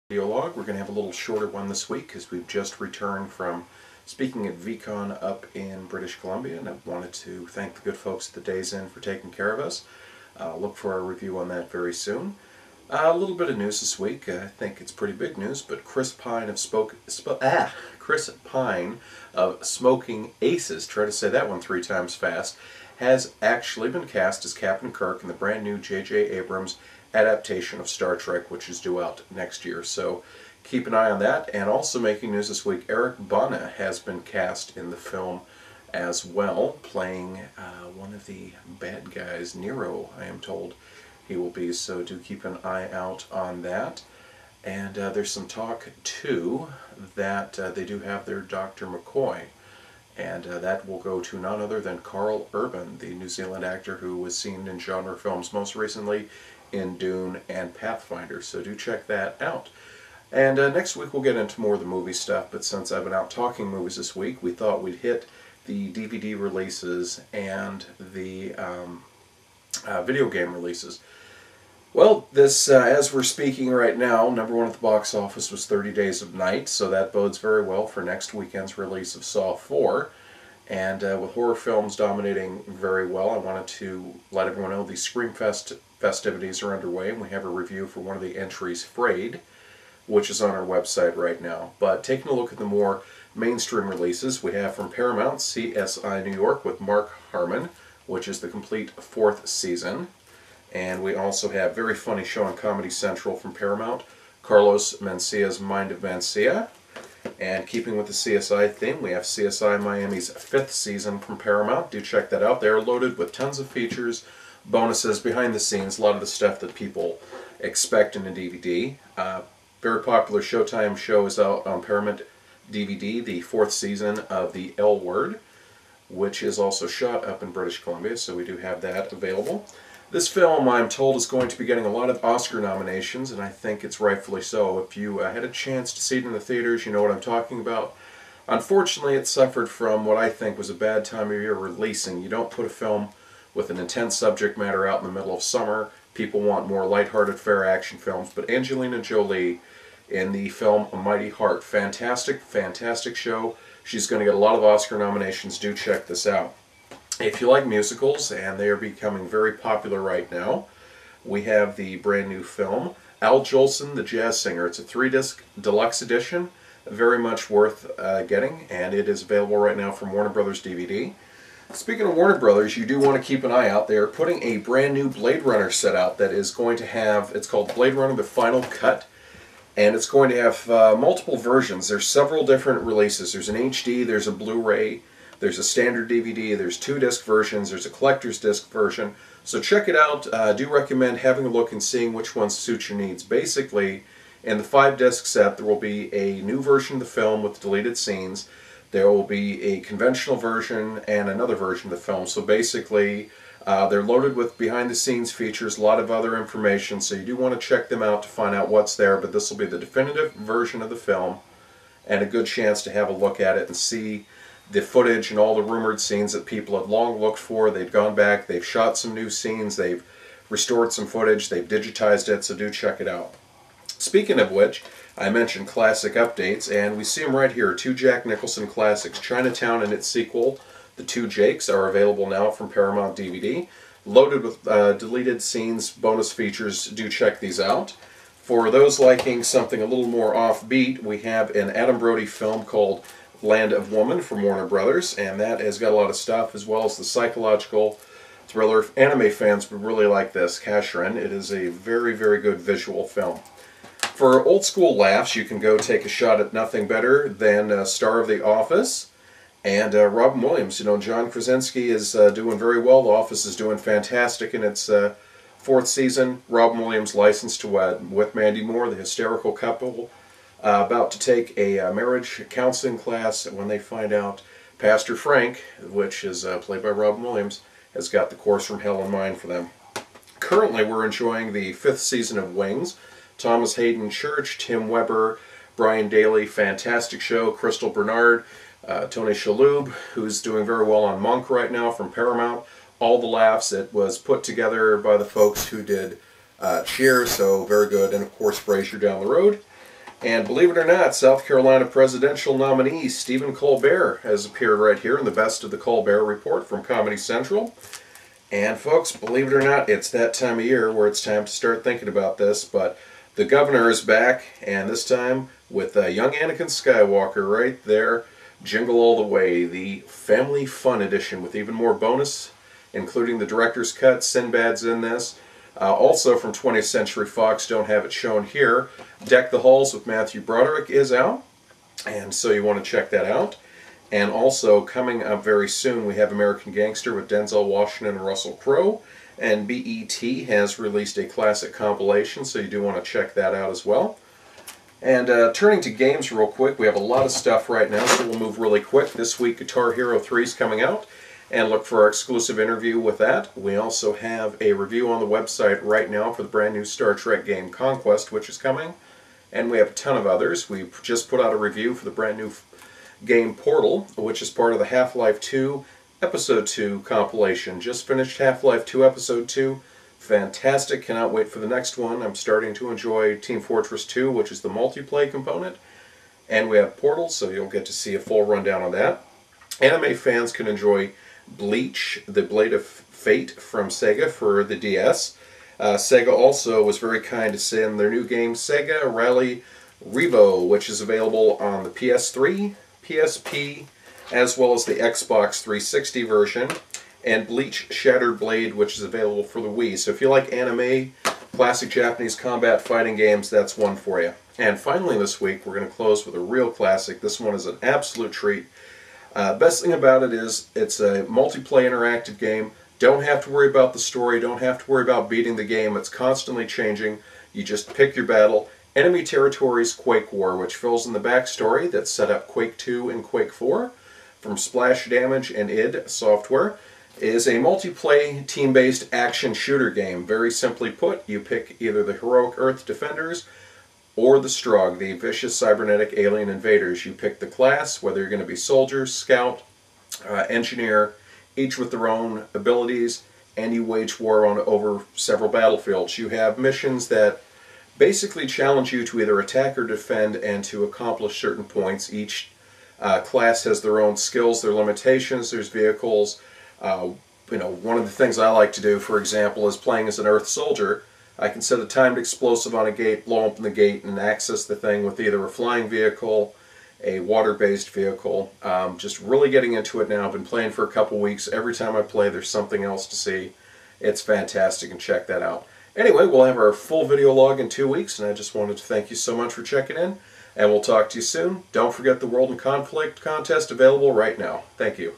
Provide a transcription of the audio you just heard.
Video log. We're going to have a little shorter one this week because we've just returned from speaking at VCon up in British Columbia, and I wanted to thank the good folks at the Days Inn for taking care of us. Look for our review on that very soon. A little bit of news this week. I think it's pretty big news, but Chris Pine of Smoking Aces, try to say that one 3 times fast, has actually been cast as Captain Kirk in the brand new J.J. Abrams adaptation of Star Trek, which is due out next year. So keep an eye on that. And also making news this week, Eric Bana has been cast in the film as well, playing one of the bad guys, Nero, I am told he will be. So do keep an eye out on that. And there's some talk, too, that they do have their Dr. McCoy. And that will go to none other than Karl Urban, the New Zealand actor who was seen in genre films most recently in Dune and Pathfinder. So do check that out. And next week we'll get into more of the movie stuff, but since I've been out talking movies this week, we thought we'd hit the DVD releases and the video game releases. Well, this, as we're speaking right now, #1 at the box office was 30 Days of Night, so that bodes very well for next weekend's release of Saw 4. And with horror films dominating very well, I wanted to let everyone know the Screamfest festivities are underway, and we have a review for one of the entries, Frayed, which is on our website right now. But taking a look at the more mainstream releases, we have from Paramount, CSI New York with Mark Harmon, which is the complete 4th season. And we also have very funny show on Comedy Central from Paramount, Carlos Mencia's Mind of Mencia. And keeping with the CSI theme, we have CSI Miami's 5th season from Paramount. Do check that out. They're loaded with tons of features, bonuses, behind the scenes, a lot of the stuff that people expect in a DVD. Very popular Showtime show is out on Paramount DVD, the 4th season of The L Word, which is also shot up in British Columbia, so we do have that available. This film, I'm told, is going to be getting a lot of Oscar nominations, and I think it's rightfully so. If you had a chance to see it in the theaters, you know what I'm talking about. Unfortunately, it suffered from what I think was a bad time of year releasing. You don't put a film with an intense subject matter out in the middle of summer. People want more lighthearted, fair action films. But Angelina Jolie in the film A Mighty Heart, fantastic, fantastic show. She's going to get a lot of Oscar nominations. Do check this out. If you like musicals, and they are becoming very popular right now, we have the brand new film, Al Jolson, the Jazz Singer. It's a 3-disc deluxe edition, very much worth getting, and it is available right now from Warner Brothers DVD. Speaking of Warner Brothers, you do want to keep an eye out. They are putting a brand new Blade Runner set out that is going to have, it's called Blade Runner The Final Cut, and it's going to have multiple versions. There's several different releases. There's an HD, there's a Blu-ray, there's a standard DVD, there's 2-disc versions, there's a collector's disc version. So check it out. I do recommend having a look and seeing which one suits your needs. Basically, in the 5-disc set, there will be a new version of the film with deleted scenes. There will be a conventional version and another version of the film. So basically, they're loaded with behind-the-scenes features, a lot of other information, so you do want to check them out to find out what's there. But this will be the definitive version of the film, and a good chance to have a look at it and see the footage and all the rumored scenes that people had long looked for. They've gone back, they've shot some new scenes, they've restored some footage, they've digitized it, so do check it out. Speaking of which, I mentioned classic updates, and we see them right here. 2 Jack Nicholson classics, Chinatown and its sequel, The Two Jakes, are available now from Paramount DVD. Loaded with deleted scenes, bonus features. Do check these out. For those liking something a little more offbeat, we have an Adam Brody film called Land of Woman from Warner Brothers, and that has got a lot of stuff, as well as the psychological thriller. If anime fans would really like this, Casherin. It is a very, very good visual film. For old school laughs, you can go take a shot at nothing better than star of The Office and Robin Williams. You know, John Krasinski is doing very well. The Office is doing fantastic in its 4th season. Robin Williams licensed to wed with Mandy Moore, the hysterical couple, about to take a marriage counseling class when they find out Pastor Frank, which is played by Robin Williams, has got the course from hell in mind for them. Currently, we're enjoying the 5th season of Wings. Thomas Hayden Church, Tim Weber, Brian Daly, fantastic show. Crystal Bernard, Tony Shalhoub, who's doing very well on Monk right now from Paramount. All the laughs. It was put together by the folks who did Cheers, so very good. And of course, Frasier down the road. And believe it or not, South Carolina presidential nominee Stephen Colbert has appeared right here in the Best of the Colbert Report from Comedy Central. And folks, believe it or not, it's that time of year where it's time to start thinking about this, but the governor is back, and this time with young Anakin Skywalker right there, Jingle All the Way, the Family Fun Edition with even more bonus, including the director's cut. Sinbad's in this. Also from 20th Century Fox, don't have it shown here, Deck the Halls with Matthew Broderick is out, and so you want to check that out. And also coming up very soon, we have American Gangster with Denzel Washington and Russell Crowe, and BET has released a classic compilation, so you do want to check that out as well. And turning to games real quick, we have a lot of stuff right now, so we'll move really quick. This week, Guitar Hero 3 is coming out, and look for our exclusive interview with that. We also have a review on the website right now for the brand new Star Trek game Conquest, which is coming, and we have a ton of others. We just put out a review for the brand new game Portal, which is part of the Half-Life 2 Episode 2 compilation. Just finished Half-Life 2 Episode 2. Fantastic, cannot wait for the next one. I'm starting to enjoy Team Fortress 2, which is the multiplayer component. And we have Portal, so you'll get to see a full rundown on that. Anime fans can enjoy Bleach, the Blade of Fate from Sega for the DS. Sega also was very kind to send their new game, Sega Rally Revo, which is available on the PS3, PSP, as well as the Xbox 360 version, and Bleach Shattered Blade, which is available for the Wii. So if you like anime, classic Japanese combat fighting games, that's one for you. And finally this week, we're going to close with a real classic. This one is an absolute treat. Best thing about it is it's a multiplayer interactive game. Don't have to worry about the story, don't have to worry about beating the game. It's constantly changing. You just pick your battle. Enemy Territories Quake War, which fills in the backstory that set up Quake 2 and Quake 4 from Splash Damage and id Software, is a multiplayer team-based action shooter game. Very simply put, you pick either the heroic Earth Defenders or the Strogg, the vicious cybernetic alien invaders. You pick the class, whether you're going to be soldier, scout, engineer, each with their own abilities, and you wage war on over several battlefields. You have missions that basically challenge you to either attack or defend and to accomplish certain points. Each class has their own skills, their limitations, there's vehicles. One of the things I like to do, for example, is playing as an Earth soldier. I can set a timed explosive on a gate, blow open the gate, and access the thing with either a flying vehicle, a water-based vehicle. Just really getting into it now. I've been playing for a couple weeks. Every time I play, there's something else to see. It's fantastic, and check that out. Anyway, we'll have our full video log in 2 weeks, and I just wanted to thank you so much for checking in, and we'll talk to you soon. Don't forget the World in Conflict contest available right now. Thank you.